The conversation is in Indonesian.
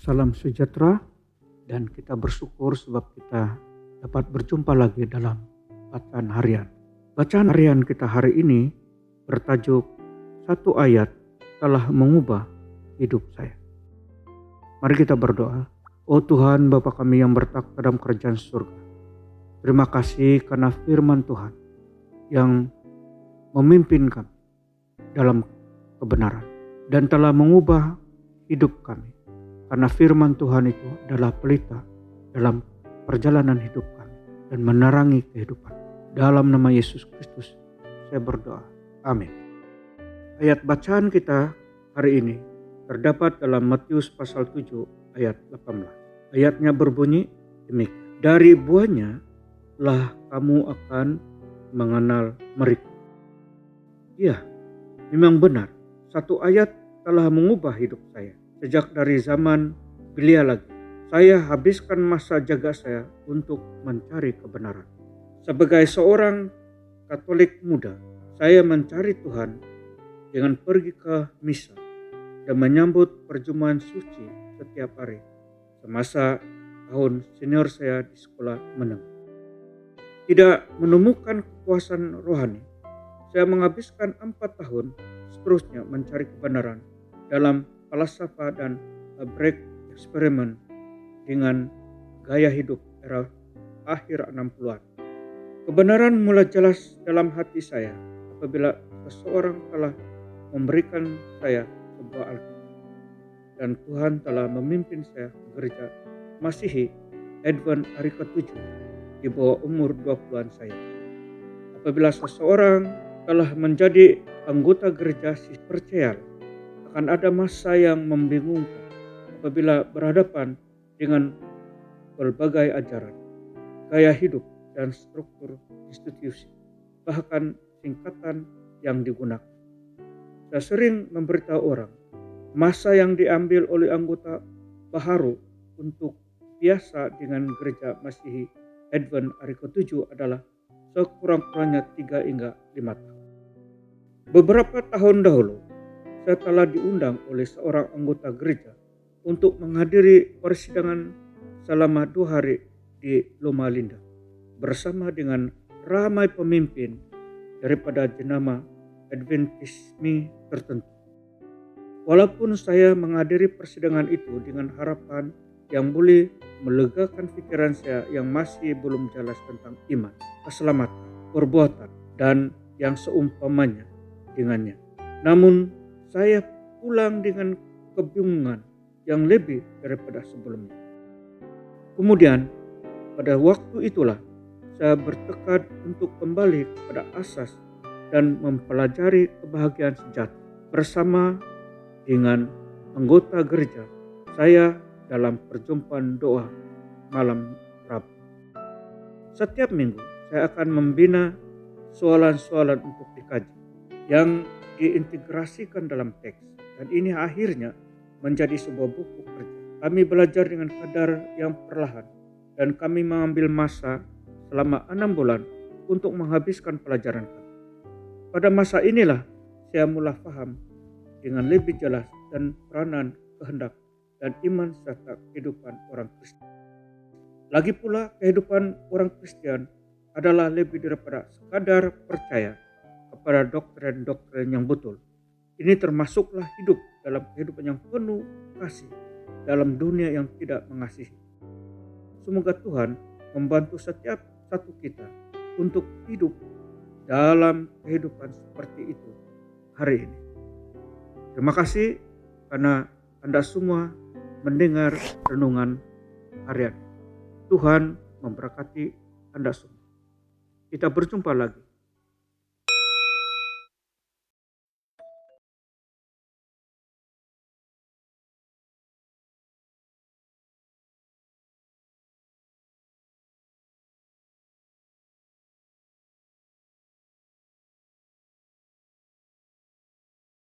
Salam sejahtera dan kita bersyukur sebab kita dapat berjumpa lagi dalam bacaan harian. Bacaan harian kita hari ini bertajuk satu ayat telah mengubah hidup saya. Mari kita berdoa. Oh Tuhan, Bapa kami yang bertakhta dalam kerajaan surga, terima kasih karena firman Tuhan yang memimpin kami dalam kebenaran dan telah mengubah hidup kami. Karena firman Tuhan itu adalah pelita dalam perjalanan hidup kami dan menerangi kehidupan. Dalam nama Yesus Kristus saya berdoa. Amin. Ayat bacaan kita hari ini terdapat dalam Matius pasal 7 ayat 18. Ayatnya berbunyi demikian. Dari buahnya lah kamu akan mengenal mereka. Ya, memang benar. Satu ayat telah mengubah hidup saya. Sejak dari zaman belia lagi, saya habiskan masa jaga saya untuk mencari kebenaran. Sebagai seorang Katolik muda, saya mencari Tuhan dengan pergi ke misa dan menyambut perjumpaan suci setiap hari semasa tahun senior saya di sekolah menengah. Tidak menemukan kepuasan rohani, saya menghabiskan 4 tahun seterusnya mencari kebenaran dalam falsafah dan break eksperimen dengan gaya hidup era akhir 60-an. Kebenaran mulai jelas dalam hati saya apabila seseorang telah memberikan saya sebuah Alkitab. Dan Tuhan telah memimpin saya ke gereja Masihi Advent hari ke-7 di bawah umur 20-an saya. Apabila seseorang telah menjadi anggota gereja percaya, akan ada masa yang membingungkan apabila berhadapan dengan berbagai ajaran, gaya hidup, dan struktur institusi, bahkan singkatan yang digunakan. Saya sering memberitahu orang, masa yang diambil oleh anggota baharu untuk biasa dengan gereja Masihi Advent hari ke-7 adalah sekurang-kurangnya 3 hingga 5 tahun. Beberapa tahun dahulu, saya telah diundang oleh seorang anggota gereja untuk menghadiri persidangan selama 2 hari di Loma Linda bersama dengan ramai pemimpin daripada jenama Adventisme tertentu. Walaupun saya menghadiri persidangan itu dengan harapan yang boleh melegakan pikiran saya yang masih belum jelas tentang iman, keselamatan, perbuatan, dan yang seumpamanya dengannya. Namun saya pulang dengan kebingungan yang lebih daripada sebelumnya. Kemudian pada waktu itulah saya bertekad untuk kembali kepada asas dan mempelajari kebahagiaan sejati bersama dengan anggota gereja saya dalam perjumpaan doa malam Rabu. Setiap minggu saya akan membina soalan-soalan untuk dikaji yang diintegrasikan dalam teks, dan ini akhirnya menjadi sebuah buku kerja. Kami belajar dengan kadar yang perlahan dan kami mengambil masa selama 6 bulan untuk menghabiskan pelajaran kami. Pada masa inilah saya mulai paham dengan lebih jelas dan peranan, kehendak, dan iman serta kehidupan orang Kristen. Lagi pula kehidupan orang Kristen adalah lebih daripada sekadar percaya kepada doktrin-doktrin yang betul. Ini termasuklah hidup dalam kehidupan yang penuh kasih dalam dunia yang tidak mengasihi. Semoga Tuhan membantu setiap satu kita untuk hidup dalam kehidupan seperti itu hari ini. Terima kasih karena Anda semua mendengar renungan harian. Tuhan memberkati Anda semua. Kita berjumpa lagi